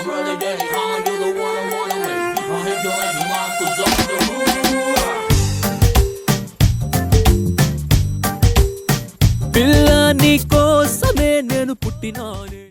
my brother Danny, you're the one I wanna make. I hate your lady, mom, 'cause I'm the ruler. పిల్ల నీ కోసమే నేను పుట్టినానే.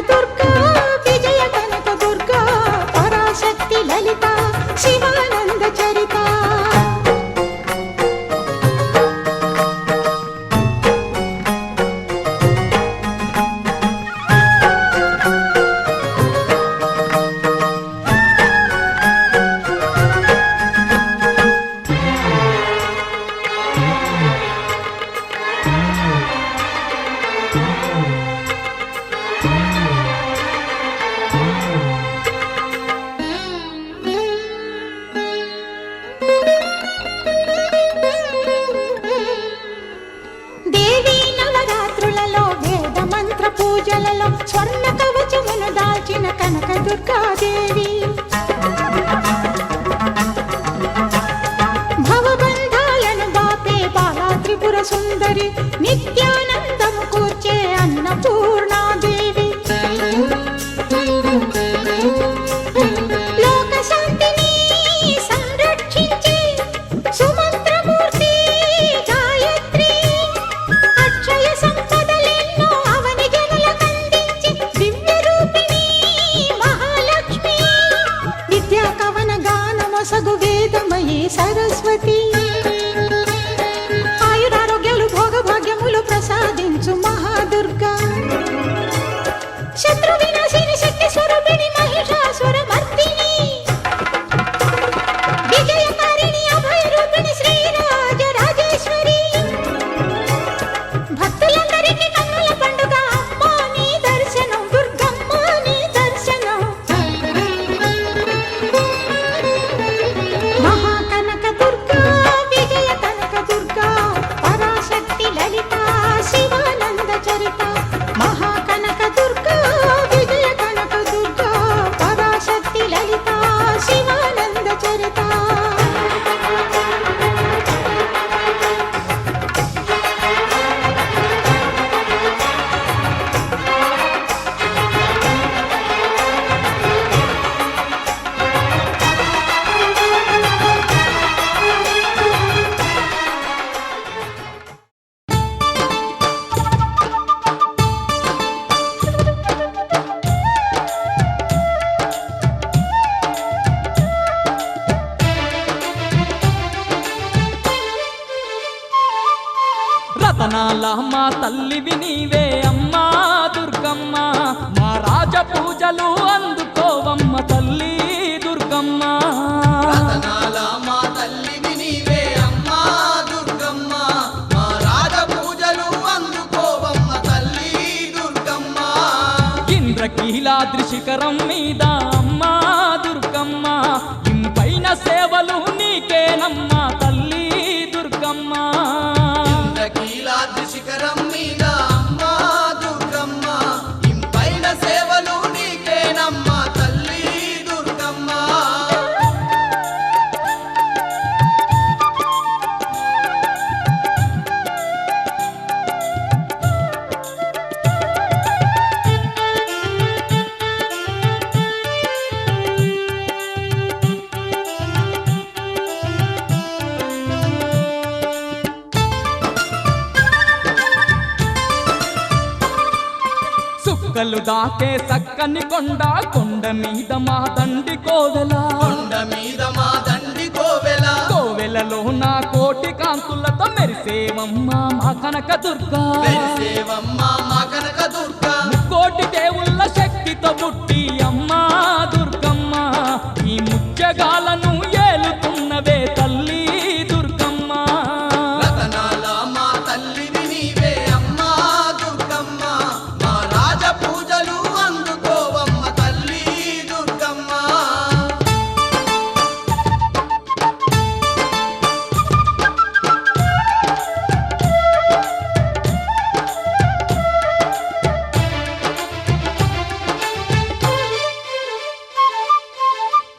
దుర్గా విజయ కనక దుర్గా పరాశక్తి లలిత శివానంద చరిత. పూజలలో స్వర్ణ కవచమును దాల్చిన కనక దుర్గాదేవి భవబంధాలను బాపే బాలా త్రిపుర సుందరి నిత్యానందము కూర్చే అన్నపూర్ణాదేవి లోక శాంతిని సంరక్షించే సుమంత్రమూర్తి గాయత్రి అక్షయ సంపదలెన్నో అవని జనులకందించి దివ్య రూపిణి మహాలక్ష్మి విద్యా కవన గానమొసగు వేదమయీ సరస్వతి ఆయురారోగ్యాలు భోగభాగ్యములు ప్రసాదించు మహాదుర్గా శత్రు వినాశిని శక్తి స్వరూపిణి మహిషాసుర మర్దిని విజయకారిణి అభయ రూపిణి శ్రీరాజ రాజేశ్వరి భక్తులందరికీ కన్నుల పండుగ అమ్మా నీ దర్శనం దుర్గమ్మ నీ దర్శనం మహాకనక దుర్గా విజయ కనక దుర్గా పరాశక్తి లలిత శివానంద చరిత మహాకనక దుర్గా విజయ కనక దుర్గా పరాశక్తి లలిత శివానంద చరిత. రతనాల మా తల్లివి నీవే అమ్మా దుర్గమ్మ మా రాజ పూజలు అందుకోవమ్మ తల్లి దుర్గమ్మ రతనాల మా తల్లివి నీవే అమ్మా దుర్గమ్మ మా రాజ పూజలు అందుకోవమ్మ తల్లి దుర్గమ్మ ఇంద్రకీలాద్రి శిఖరం మీద అమ్మా దుర్గమ్మ ఇంపైన సేవలు నీకేనమ్మా తల్లి దుర్గమ్మ ఇంద్రకీలాద్రి శిఖరం మీద అమ్మా దుర్గమ్మ ఇంపైన సేవలు నీకేనమ్మా తల్లి దుర్గమ్మ సుక్కలు దాకే సక్కని కొండ మీద మా దండి కోవెల కొండ మీద మా దండి కోవెల కోవెలలో నా కోటి కాంతులతో మెరిసేవమ్మ మా కనక దుర్గా మెరిసేవమ్మ మా కనక దుర్గా కోటి దేవుళ్ళ శక్తితో పుట్టి అమ్మా దుర్గమ్మ ఈ ముత్యగాలను ఏలుతున్నవే తల్లి దుర్గమ్మ రతనాల మా తల్లివి నీవే అమ్మా దుర్గమ్మ మా రాజ పూజలు అందుకోవమ్మ తల్లి దుర్గమ్మ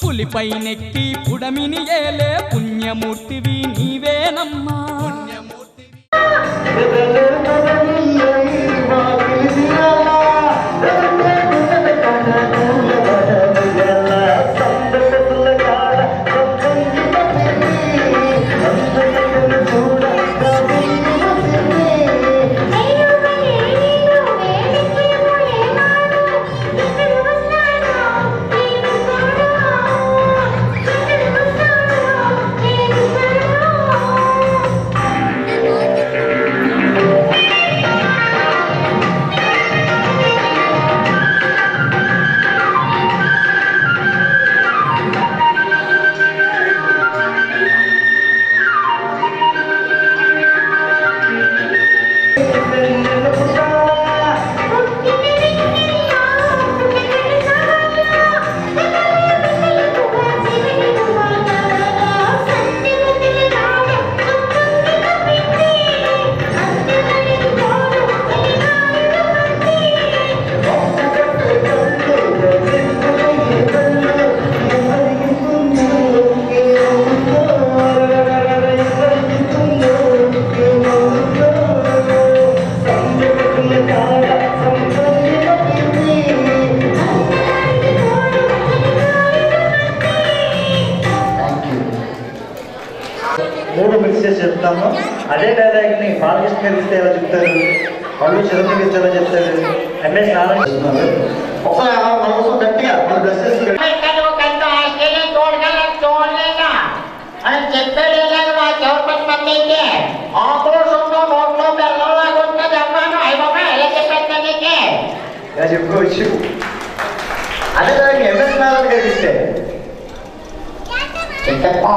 పులిపై నెక్కి పుడమిని ఏలే పుణ్యమూర్తివి నీవేనమ్మా చేసి చెప్తాము. అదే డైలాగ్ని బాలకృష్ణ గారు ఇస్తే ఎలా చెప్తారు, వాళ్ళు చిరంజీవి ఇస్తే ఎలా చెప్తారు, ఎంఎస్ నారాయణ చేస్తున్నారు. ఒకసారి మన కోసం గట్టిగా మన బ్లెస్ చేసుకుంటారు. అని చెప్పాడు మా చౌపతి మంది అయితే ఆక్రోషంలో నోట్లో బెల్లంలాగా ఉంటుంది అమ్మాను అయ్యమ్మ ఎలా చెప్పేస్తా నీకే ఇలా చెప్పుకోవచ్చు. అదే దానికి ఎంఎస్ నారాయణ గారు ఇస్తే చెప్పా